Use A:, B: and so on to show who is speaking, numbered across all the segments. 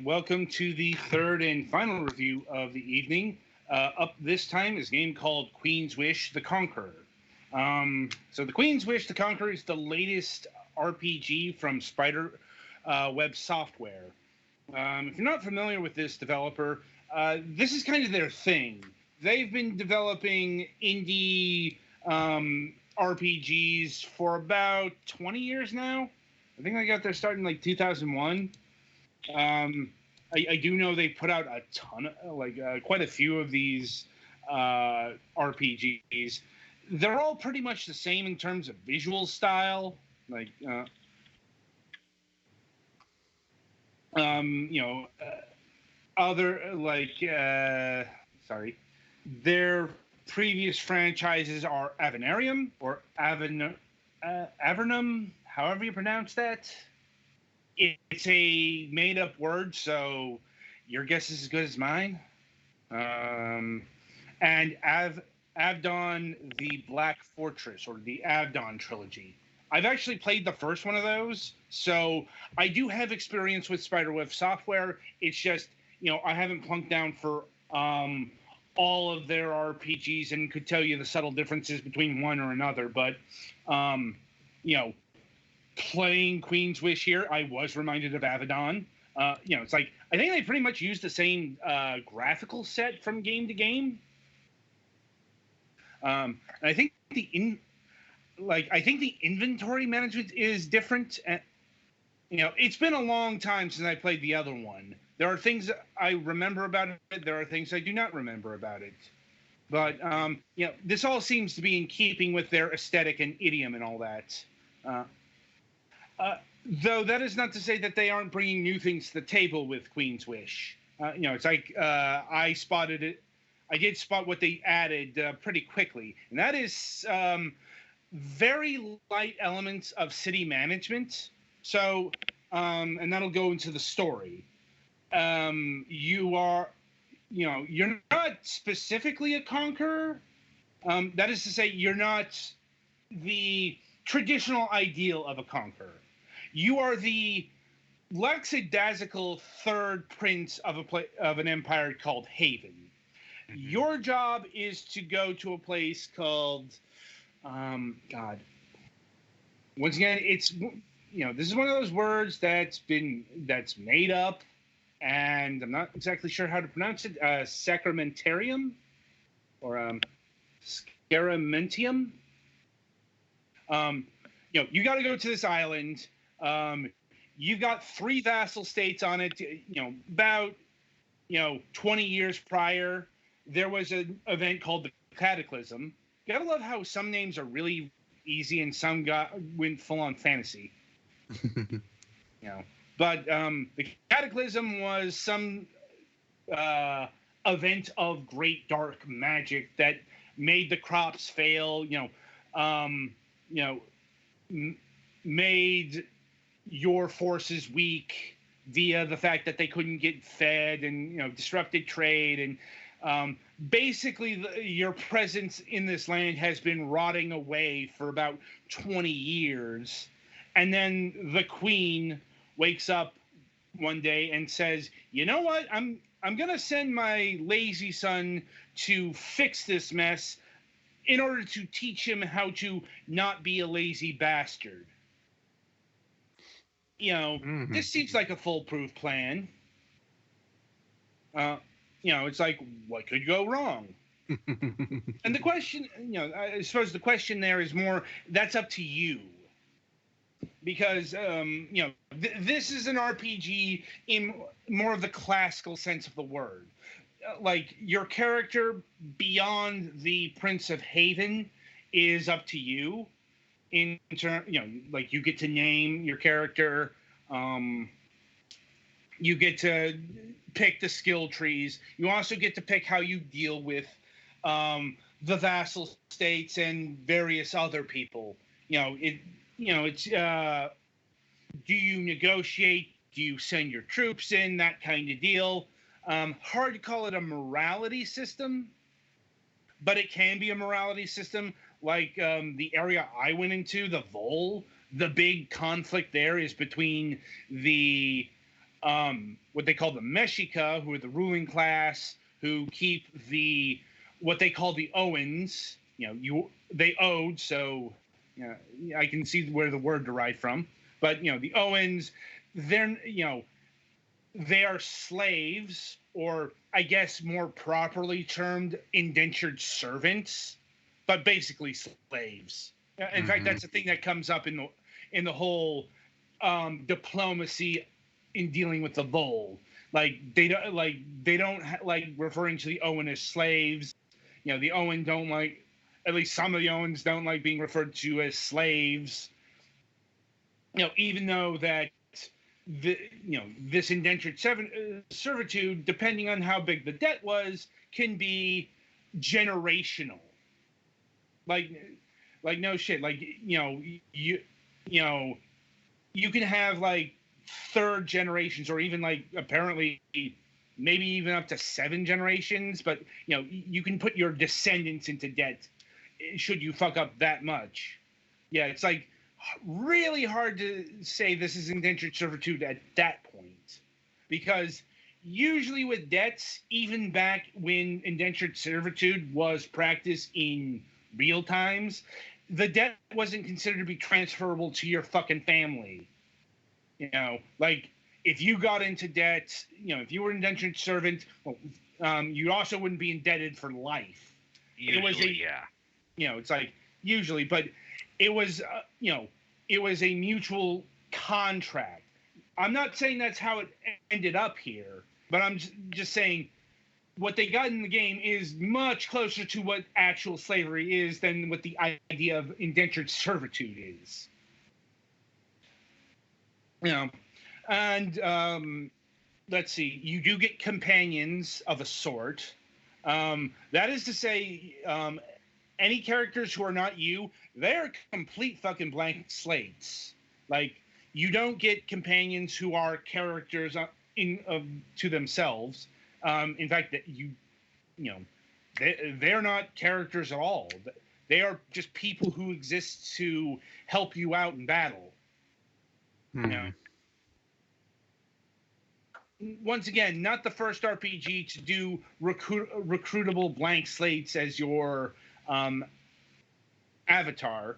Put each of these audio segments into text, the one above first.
A: welcome to the third and final review of the evening. Up this time is a game called Queen's Wish: The Conqueror. So, the Queen's Wish: The Conqueror is the latest RPG from Spider Web Software. If you're not familiar with this developer, this is kind of their thing. They've been developing indie RPGs for about 20 years now. I think they got their start in like 2001. I do know they put out a ton of, quite a few of these RPGs. They're all pretty much the same in terms of visual style. You know, other sorry, their previous franchises are Avenarium or Avernum, however you pronounce that. It's a made-up word, so your guess is as good as mine. And Avdon, the Black Fortress, or the Avdon trilogy. I've actually played the first one of those, so I do have experience with Spiderweb software. It's just, I haven't plunked down for all of their RPGs and could tell you the subtle differences between one or another. But, playing Queen's Wish here, I was reminded of Avedon. It's like, I think they pretty much use the same graphical set from game to game. And I think the inventory management is different. It's been a long time since I played the other one. There are things I remember about it. There are things I do not remember about it. But this all seems to be in keeping with their aesthetic and idiom and all that. Though that is not to say that they aren't bringing new things to the table with Queen's Wish. It's like I spotted it. I did spot what they added pretty quickly, and that is very light elements of city management. So, and that'll go into the story. You're not specifically a conqueror. That is to say, you're not the traditional ideal of a conqueror. You are the lackadaisical third prince of an empire called Haven. Mm-hmm. Your job is to go to a place called, God. Once again, it's this is one of those words that's made up, and I'm not exactly sure how to pronounce it. Sacramentarium or Scaramentium. You got to go to this island. You've got 3 vassal states on it. About 20 years prior, there was an event called the Cataclysm. You gotta love how some names are really easy and some went full on fantasy. But the Cataclysm was some event of great dark magic that made the crops fail. Made your forces weak via the fact that they couldn't get fed and disrupted trade, and basically your presence in this land has been rotting away for about 20 years. And then the queen wakes up one day and says, you know what, I'm gonna send my lazy son to fix this mess in order to teach him how to not be a lazy bastard. This seems like a foolproof plan. It's like, what could go wrong? And the question, I suppose the question there is more, that's up to you. Because, this is an RPG in more of the classical sense of the word. Like, your character beyond the Prince of Haven is up to you. In turn, you get to name your character. You get to pick the skill trees. You also get to pick how you deal with the vassal states and various other people. It's do you negotiate? Do you send your troops in? That kind of deal. Hard to call it a morality system, but it can be a morality system. Like the area I went into, the Vol, the big conflict there is between the what they call the Meshika, who are the ruling class, who keep what they call the Owens. They owed, so I can see where the word derived from. But the Owens, they're they are slaves, or I guess more properly termed indentured servants, but basically slaves. In fact, that's a thing that comes up in the whole diplomacy in dealing with the Vol. They don't like referring to the Owen as slaves. The Owen don't like. At least some of the Owens don't like being referred to as slaves. Even though that this indentured servitude, depending on how big the debt was, can be generational. Like no shit. You can have like third generations, or even like apparently maybe even up to 7 generations. But you can put your descendants into debt should you fuck up that much. Yeah, it's like really hard to say this is indentured servitude at that point, because usually with debts, even back when indentured servitude was practiced in real times, the debt wasn't considered to be transferable to your fucking family. Like if you got into debt, if you were an indentured servant, you also wouldn't be indebted for life.
B: Usually,
A: It's like usually, but it was it was a mutual contract. I'm not saying that's how it ended up here, but I'm just saying what they got in the game is much closer to what actual slavery is than what the idea of indentured servitude is. And let's see, you do get companions of a sort. That is to say, any characters who are not you, they're complete fucking blank slates. Like, you don't get companions who are characters to themselves. In fact, that they're not characters at all. They are just people who exist to help you out in battle. Once again, not the first RPG to do recruitable blank slates as your avatar.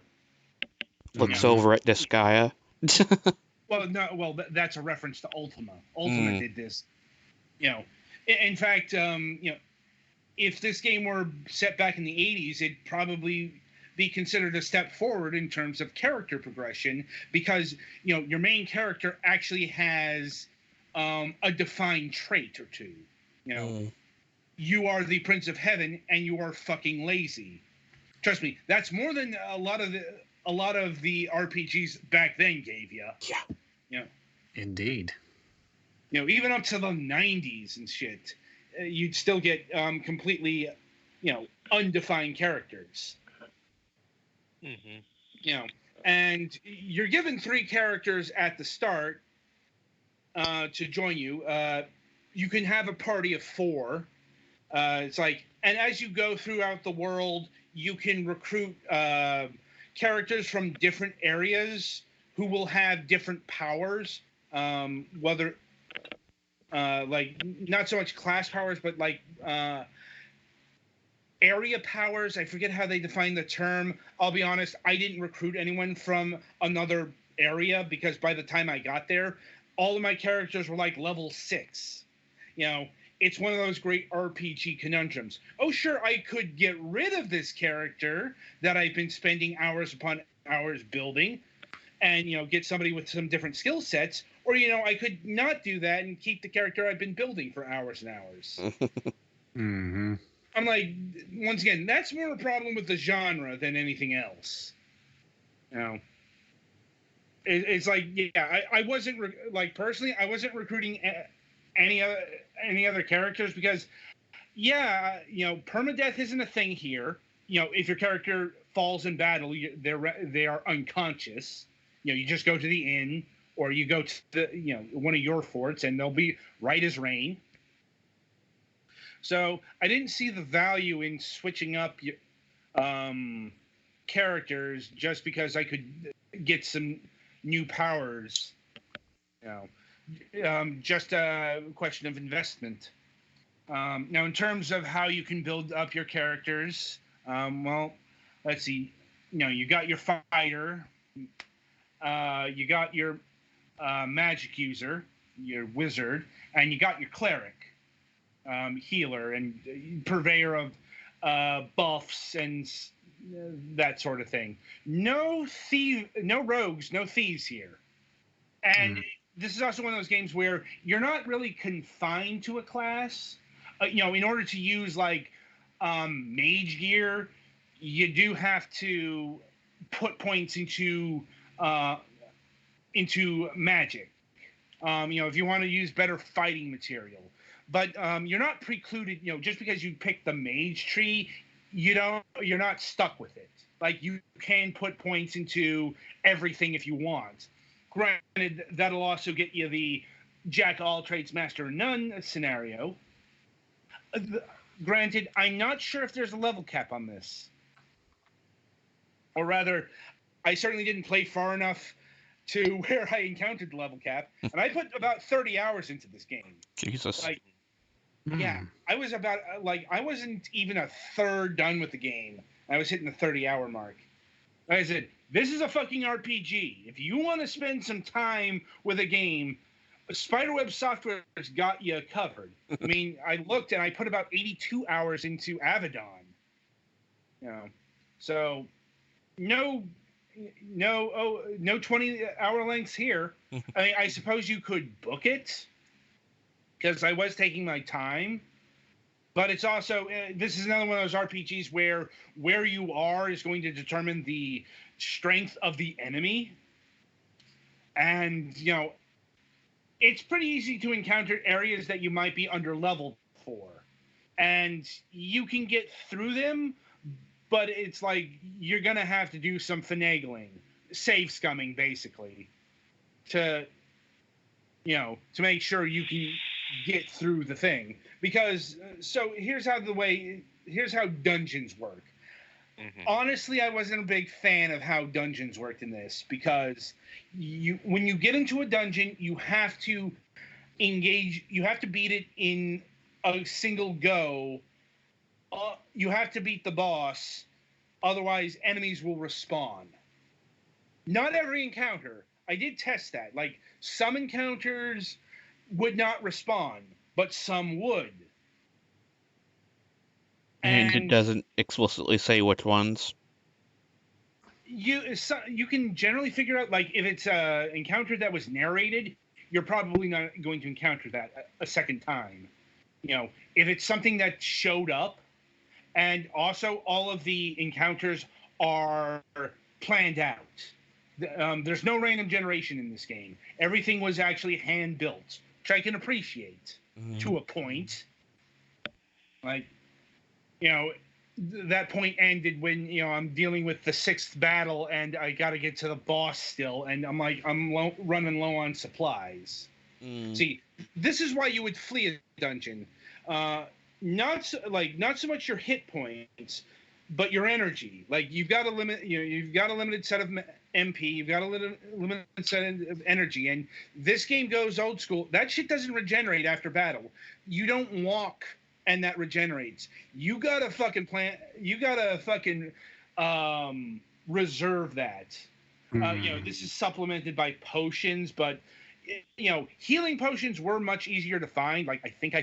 C: Looks over at Disgaea.
A: Well, no. Well, that's a reference to Ultima. Ultima did this. In fact, if this game were set back in the 80s, it'd probably be considered a step forward in terms of character progression, because your main character actually has a defined trait or two. You are the Prince of Heaven, and you are fucking lazy. Trust me, that's more than a lot of the RPGs back then gave you.
C: Yeah.
B: Indeed.
A: Even up to the 90s and shit, you'd still get completely, undefined characters. And you're given 3 characters at the start to join you. You can have a party of 4. It's like, and as you go throughout the world, you can recruit characters from different areas who will have different powers. Whether like not so much class powers, but like area powers. I forget how they define the term. I'll be honest, I didn't recruit anyone from another area, because by the time I got there, all of my characters were like level 6. It's one of those great RPG conundrums. Oh, sure, I could get rid of this character that I've been spending hours upon hours building, and get somebody with some different skill sets, or I could not do that and keep the character I've been building for hours and hours. I'm like, once again, that's more a problem with the genre than anything else. It's like, yeah, I wasn't personally, I wasn't recruiting any other characters, because permadeath isn't a thing here. If your character falls in battle, they are unconscious. You just go to the inn, or you go to one of your forts, and they'll be right as rain. So I didn't see the value in switching up characters just because I could get some new powers. just a question of investment. Now, in terms of how you can build up your characters, well, let's see. You got your fighter, you got your magic user, your wizard, and you got your cleric, healer, and purveyor of buffs and that sort of thing. No rogues, no thieves here. And this is also one of those games where you're not really confined to a class. In order to use like mage gear, you do have to put points into magic. If you want to use better fighting material, but you're not precluded. Just because you pick the mage tree, you're not stuck with it. Like you can put points into everything if you want. Granted, that'll also get you the jack of all trades, master of none scenario. Granted, I'm not sure if there's a level cap on this, or rather, I certainly didn't play far enough to where I encountered the level cap, and I put about 30 hours into this game.
C: Jesus.
A: Yeah, I was I wasn't even a third done with the game. I was hitting the 30-hour mark. Like I said, this is a fucking RPG. If you want to spend some time with a game, Spiderweb Software's got you covered. I mean, I looked and I put about 82 hours into Avedon. So no 20-hour lengths here. I mean, I suppose you could book it because I was taking my time. But it's also, this is another one of those RPGs where you are is going to determine the strength of the enemy. And, it's pretty easy to encounter areas that you might be under leveled for. And you can get through them, but it's like you're going to have to do some finagling, save scumming, basically, to make sure you can get through the thing. Because here's how dungeons work. Honestly, I wasn't a big fan of how dungeons worked in this, because when you get into a dungeon, you have to engage, you have to beat it in a single go. You have to beat the boss, otherwise enemies will respawn. Not every encounter. I did test that. Like, some encounters would not respawn, but some would.
C: And it doesn't explicitly say which ones.
A: You can generally figure out, like, if it's an encounter that was narrated, you're probably not going to encounter that a second time. If it's something that showed up, and also all of the encounters are planned out. There's no random generation in this game. Everything was actually hand built, which I can appreciate to a point. Like, that point ended when I'm dealing with the 6th battle and I got to get to the boss still, and I'm like running low on supplies. See, this is why you would flee a dungeon. Not so much your hit points, but your energy. Like, you've got a limited set of MP, you've got a limited set of energy, and this game goes old school. That shit doesn't regenerate after battle. You don't walk and that regenerates. You gotta fucking reserve that. This is supplemented by potions, but healing potions were much easier to find. Like, I think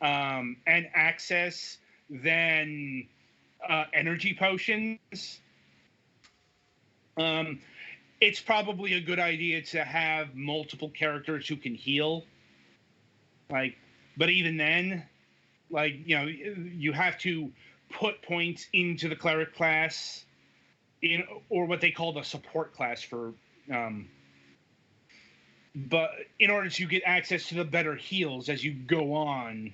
A: and access than energy potions. It's probably a good idea to have multiple characters who can heal. But even then, you have to put points into the cleric class, or what they call the support class but in order to get access to the better heals as you go on.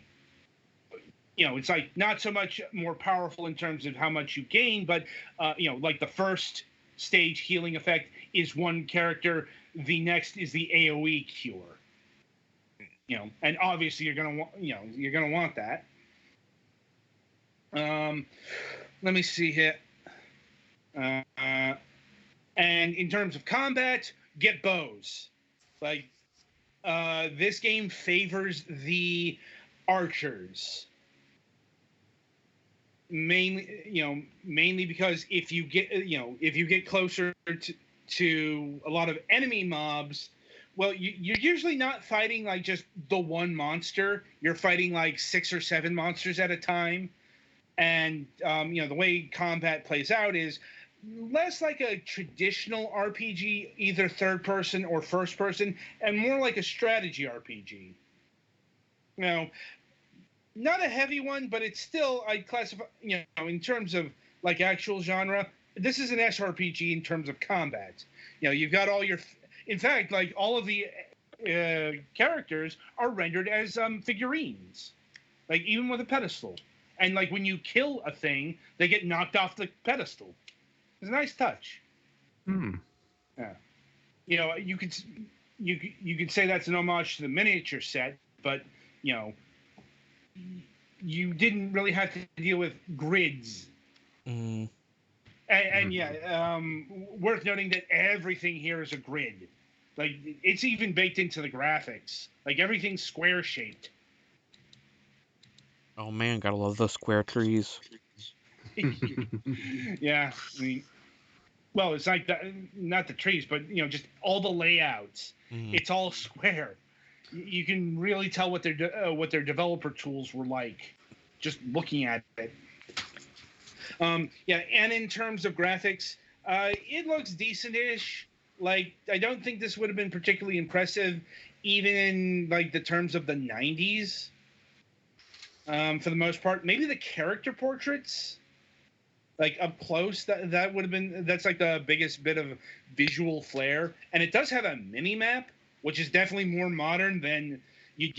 A: It's like not so much more powerful in terms of how much you gain, but like the first stage healing effect is one character, the next is the AoE cure. And obviously you're gonna want that. Let me see here. And in terms of combat, get bows. Like, this game favors the archers. Mainly because if you get closer to a lot of enemy mobs, well, you're usually not fighting like just the one monster. You're fighting like 6 or 7 monsters at a time, and the way combat plays out is less like a traditional RPG, either third person or first person, and more like a strategy RPG. You know, not a heavy one, but it's still, I'd classify, in terms of like actual genre, this is an SRPG in terms of combat. You've got all your, in fact, like all of the characters are rendered as figurines, like even with a pedestal. And like when you kill a thing, they get knocked off the pedestal. It's a nice touch. Yeah. You could say that's an homage to the miniature set, but you didn't really have to deal with grids. And worth noting that everything here is a grid. Like, it's even baked into the graphics. Like, everything's square shaped.
C: Oh man, gotta love those square trees.
A: Yeah, I mean, well, it's like not the trees, but just all the layouts. It's all square. You can really tell what their developer tools were like, just looking at it. Yeah, and in terms of graphics, it looks decent-ish. Like, I don't think this would have been particularly impressive, even in like the terms of the '90s. For the most part, maybe the character portraits, like up close, that would have been, that's like the biggest bit of visual flair. And it does have a mini map, which is definitely more modern than you'd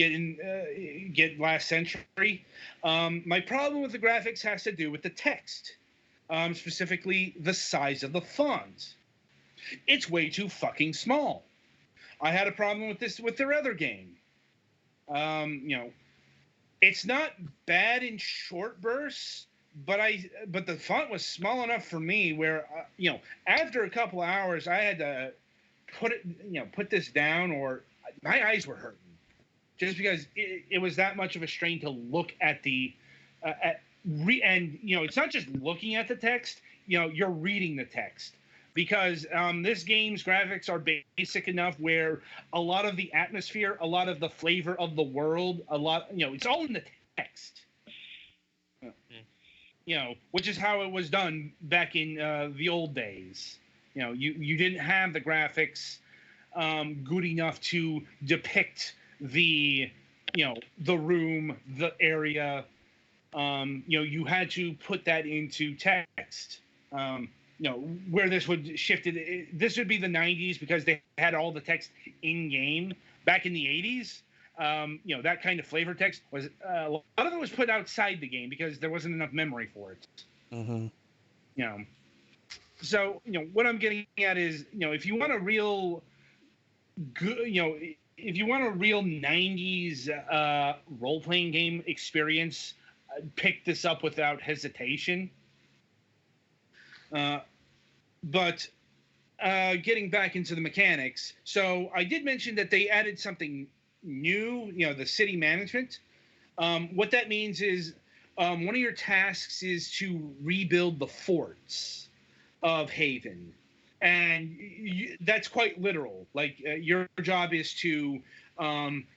A: get last century. My problem with the graphics has to do with the text, specifically the size of the font. It's way too fucking small. I had a problem with this with their other game. It's not bad in short bursts, but the font was small enough for me where after a couple of hours I had to put this down, or my eyes were hurting, just because it was that much of a strain to look at and it's not just looking at the text, you're reading the text, because this game's graphics are basic enough where a lot of the atmosphere, a lot of the flavor of the world, it's all in the text. Which is how it was done back in the old days. You didn't have the graphics good enough to depict the room, the area. You had to put that into text. Where this would shifted, this would be the '90s, because they had all the text in game. Back in the '80s, that kind of flavor text was a lot of it was put outside the game because there wasn't enough memory for it. So what I'm getting at is, if you want a real good, if you want a real '90s role-playing game experience, pick this up without hesitation. But getting back into the mechanics, so I did mention that they added something new, the city management. What that means is one of your tasks is to rebuild the forts of Haven. And that's quite literal. Like, your job is to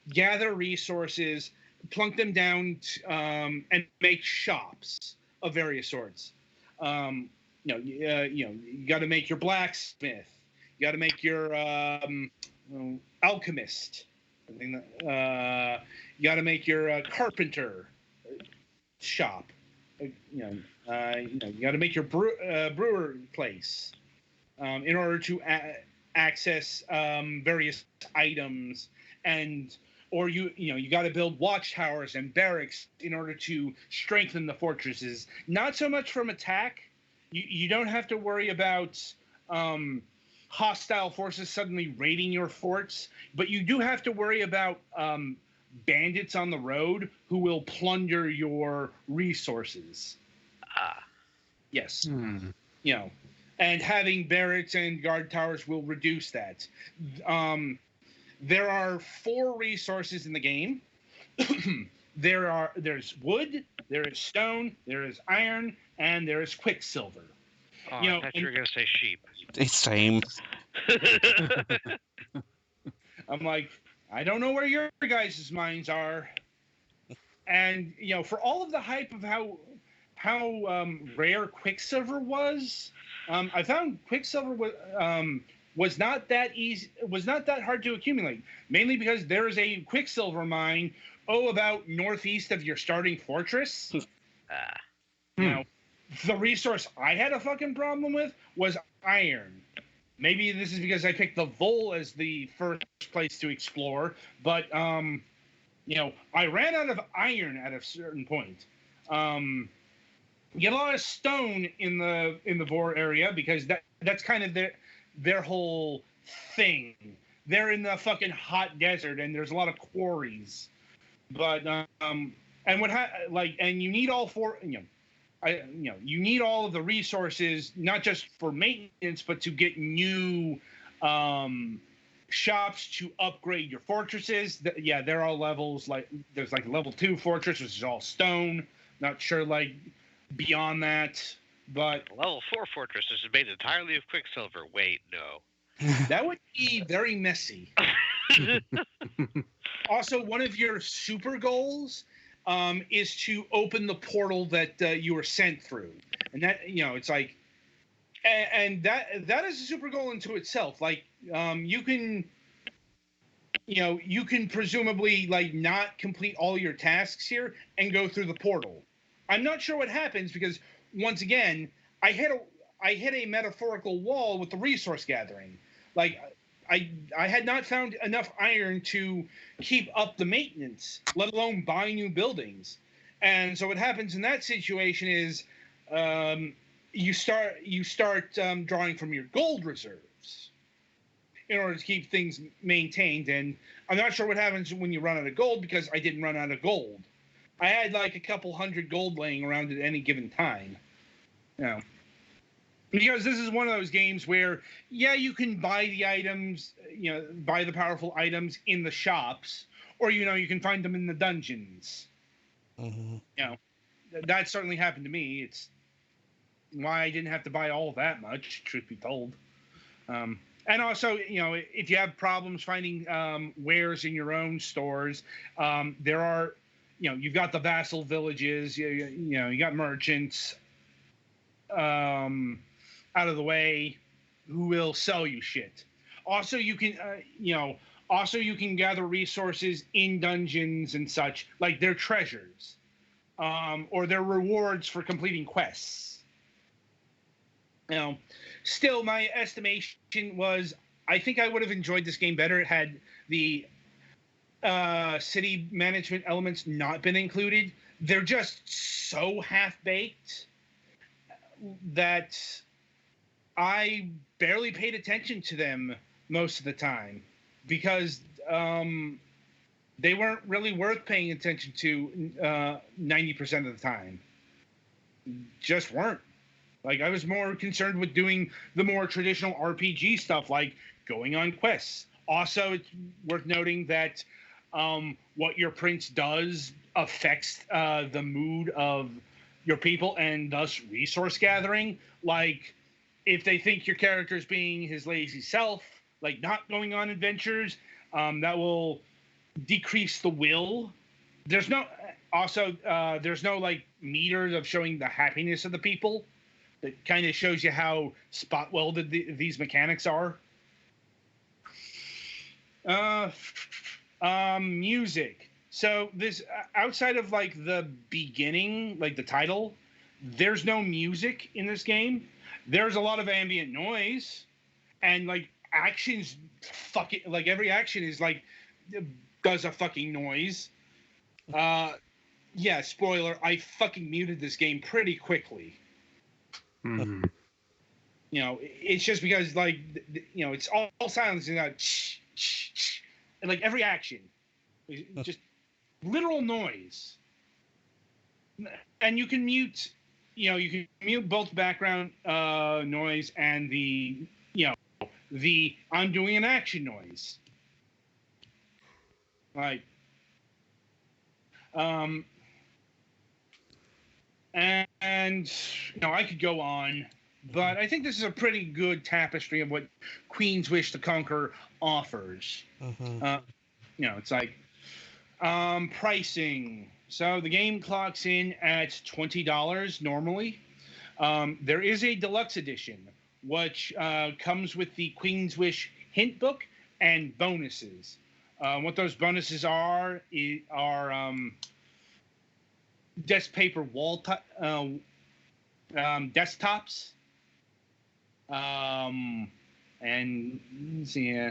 A: gather resources, plunk them down, and make shops of various sorts. You got to make your blacksmith. You got to make your alchemist. You got to make your carpenter shop. You got to make your brewer place in order to access various items, or you got to build watchtowers and barracks in order to strengthen the fortresses. Not so much from attack. You don't have to worry about hostile forces suddenly raiding your forts, but you do have to worry about bandits on the road who will plunder your resources. Yes. And having barracks and guard towers will reduce that. There are 4 resources in the game. There's wood, there is stone, there is iron, and there is quicksilver.
B: Oh,
A: You
B: I
A: know,
B: thought you were gonna say sheep.
C: It's same.
A: I'm like, I don't know where your guys' minds are. And for all of the hype of how rare Quicksilver was, I found Quicksilver was not that easy, was not that hard to accumulate. Mainly because there is a Quicksilver mine, about northeast of your starting fortress.
B: Ah.
A: Now, the resource I had a fucking problem with was iron. Maybe this is because I picked the Vol as the first place to explore, but I ran out of iron at a certain point. You get a lot of stone in the Vor area because that's kind of their whole thing. They're in the fucking hot desert and there's a lot of quarries. But and you need all 4. You need all of the resources, not just for maintenance, but to get new shops to upgrade your fortresses. They're all levels. Like there's like a level 2 fortress, which is all stone. Not sure like beyond that, but
B: Level 4 fortress is made entirely of quicksilver. Wait, no.
A: that would be very messy. Also, one of your super goals is to open the portal that you were sent through, and that it's like, and that is a super goal into itself. Like you can presumably like not complete all your tasks here and go through the portal. I'm not sure what happens because once again I hit a metaphorical wall with the resource gathering. Like I had not found enough iron to keep up the maintenance, let alone buy new buildings. And so what happens in that situation is you start drawing from your gold reserves in order to keep things maintained. And I'm not sure what happens when you run out of gold because I didn't run out of gold. I had like a couple hundred gold laying around at any given time. Because this is one of those games where, you can buy the items, buy the powerful items in the shops, or, you can find them in the dungeons.
C: Mm-hmm.
A: That certainly happened to me. It's why I didn't have to buy all that much, truth be told. And also, if you have problems finding wares in your own stores, there are, you've got the vassal villages, you got merchants, out of the way who will sell you shit. Also, you can gather resources in dungeons and such, like their treasures, or their rewards for completing quests. Still, my estimation was I think I would have enjoyed this game better had the city management elements not been included. They're just so half-baked that I barely paid attention to them most of the time because they weren't really worth paying attention to 90% of the time. Just weren't. Like, I was more concerned with doing the more traditional RPG stuff, like going on quests. Also, it's worth noting that what your prince does affects the mood of your people and thus resource gathering. Like, if they think your character is being his lazy self, like not going on adventures, that will decrease the will. There's no like meters of showing the happiness of the people. That kind of shows you how spot welded these mechanics are. Music. So this outside of like the beginning, like the title, there's no music in this game. There's a lot of ambient noise, and like actions, fucking like every action is like does a fucking noise. Yeah, spoiler. I fucking muted this game pretty quickly.
D: Mm-hmm.
A: It's just because like it's all silence and and like every action, is just literal noise. And you can mute. You can mute both background noise and the I'm doing an action noise. Like, um, and I could go on, but I think this is a pretty good tapestry of what Queen's Wish: The Conqueror offers.
C: Mm-hmm.
A: It's like pricing. So the game clocks in at $20 normally. There is a deluxe edition, which comes with the Queen's Wish hint book and bonuses. What those bonuses are desk paper desktops, and let's see,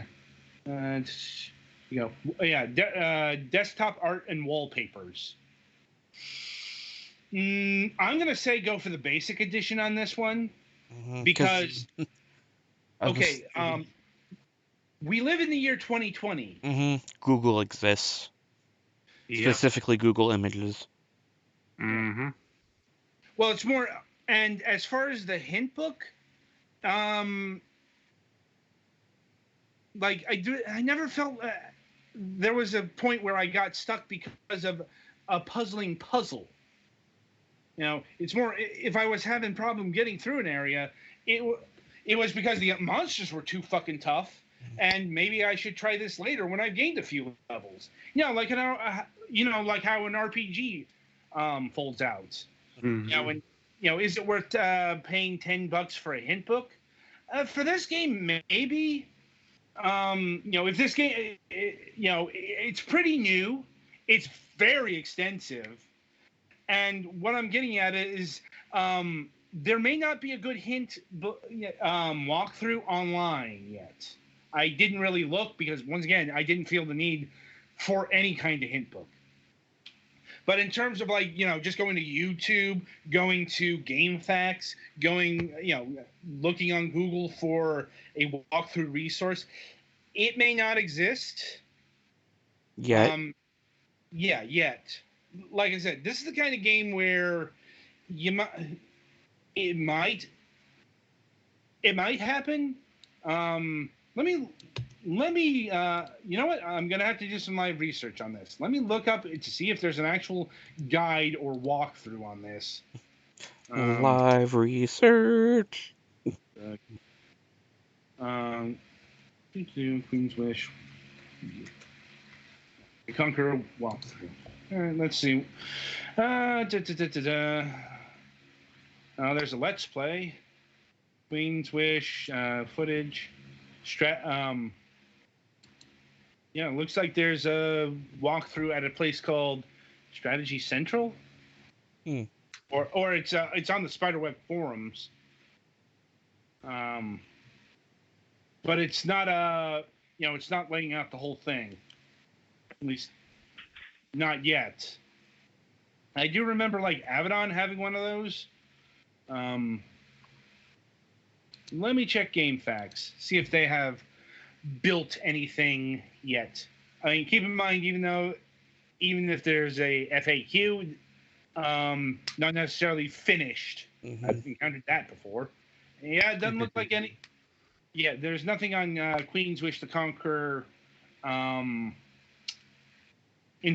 A: desktop art and wallpapers. I'm gonna say go for the basic edition on this one because okay, we live in the year 2020.
C: Google exists.
D: Yep.
C: Specifically, Google Images.
D: Mm-hmm.
A: Well, it's more, and as far as the hint book, like I never felt there was a point where I got stuck because of a puzzling puzzle. It's more if I was having problem getting through an area, it was because the monsters were too fucking tough, and maybe I should try this later when I've gained a few levels. Like like how an RPG folds out.
D: Mm-hmm.
A: Is it worth paying $10 for a hint book? For this game, maybe. If this game, it's pretty new, it's very extensive, and what I'm getting at is there may not be a good hint walkthrough online yet. I didn't really look because once again, I didn't feel the need for any kind of hint book. But in terms of just going to YouTube, going to GameFAQs, looking on Google for a walkthrough resource, it may not exist.
C: Yet.
A: Yet. Like I said, this is the kind of game where it might happen. Let me you know what? I'm going to have to do some live research on this. Let me look up to see if there's an actual guide or walkthrough on this.
C: Live research.
A: Queen's Wish. The Conqueror walkthrough. All right, let's see. There's a Let's Play. Queen's Wish footage. It looks like there's a walkthrough at a place called Strategy Central, or it's on the Spiderweb forums, but it's not it's not laying out the whole thing, at least not yet. I do remember Avedon having one of those. Let me check GameFAQs, see if they have built anything yet. I mean, keep in mind, even if there's a FAQ, not necessarily finished. I've encountered that before. Yeah, it doesn't look like any. Yeah, there's nothing on Queen's Wish: The Conqueror in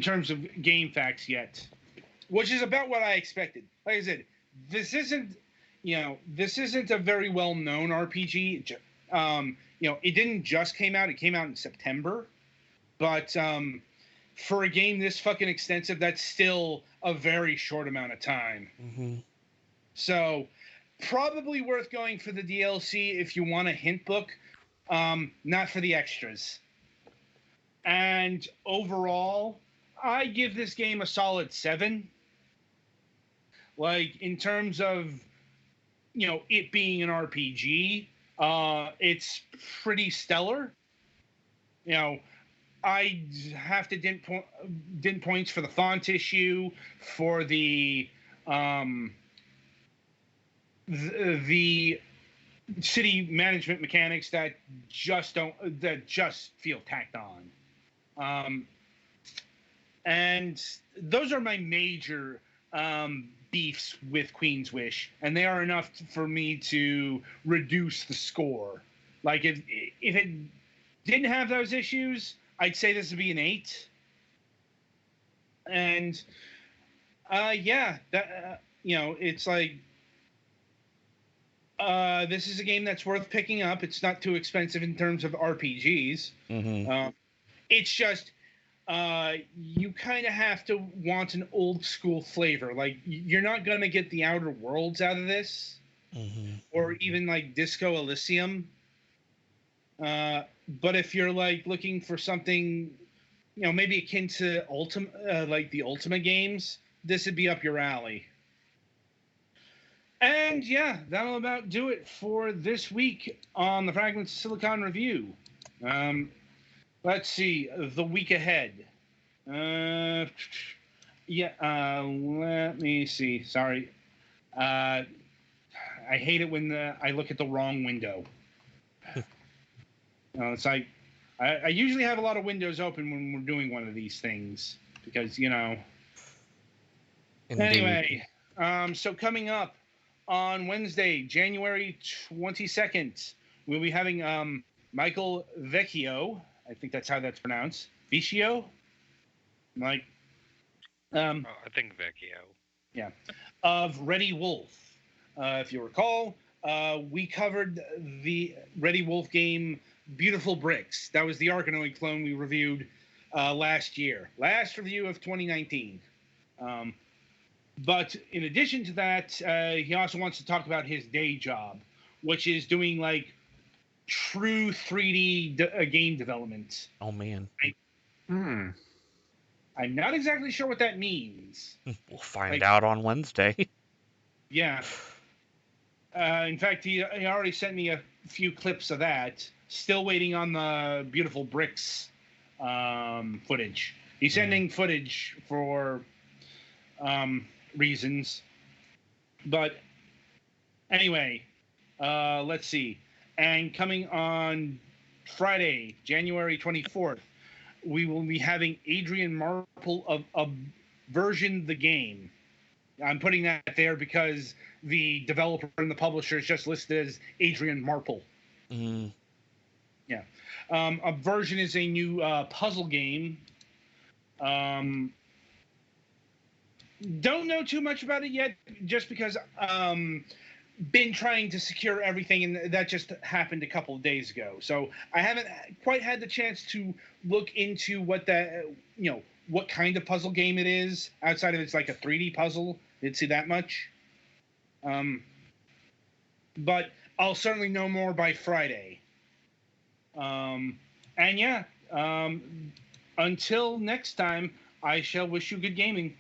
A: terms of GameFAQs yet, which is about what I expected. Like I said, this isn't a very well-known RPG. It didn't just came out. It came out in September. But for a game this fucking extensive, that's still a very short amount of time. So probably worth going for the DLC if you want a hint book, not for the extras. And overall, I give this game a solid 7. In terms of, it being an RPG, it's pretty stellar. I have to dent points for the font issue, for the city management mechanics that just feel tacked on. And those are my major beefs with Queen's Wish, and they are enough for me to reduce the score. If it didn't have those issues, I'd say this would be an 8. And yeah, that it's like this is a game that's worth picking up. It's not too expensive in terms of RPGs.
C: Mm-hmm.
A: It's just you kind of have to want an old school flavor. Like you're not gonna get the Outer Worlds out of this,
C: Mm-hmm.
A: or even like Disco Elysium. But if you're like looking for something, maybe akin to like the Ultima games, this would be up your alley. And yeah, that'll about do it for this week on the Fragments of Silicon review. Um, let's see, the week ahead. Uh, yeah, let me see. Sorry. I hate it when I look at the wrong window. It's like I usually have a lot of windows open when we're doing one of these things because
C: Indeed.
A: Anyway, so coming up on Wednesday, January 22nd, we'll be having Michael Vecchio. I think that's how that's pronounced. Vecchio? Like,
B: I think Vecchio.
A: yeah. Of Ready Wolf. If you recall, we covered the Ready Wolf game Beautiful Bricks. That was the Arkanoid clone we reviewed last year. Last review of 2019. But in addition to that, he also wants to talk about his day job, which is doing like true 3D game development.
C: Oh man.
A: I'm not exactly sure what that means.
C: We'll find
A: Like-
C: out on Wednesday.
A: Yeah. In fact, he already sent me a few clips of that. Still waiting on the Beautiful Bricks footage. He's sending footage for reasons. But anyway, let's see. And coming on Friday, January 24th, we will be having Adrian Marple of Version the Game. I'm putting that there because the developer and the publisher is just listed as Adrian Marple.
C: Mm.
A: Yeah. A Version is a new puzzle game. Don't know too much about it yet, just because been trying to secure everything, and that just happened a couple of days ago. So I haven't quite had the chance to look into what that, what kind of puzzle game it is. Outside of it's like a 3D puzzle, didn't see that much. But I'll certainly know more by Friday. And yeah, until next time, I shall wish you good gaming.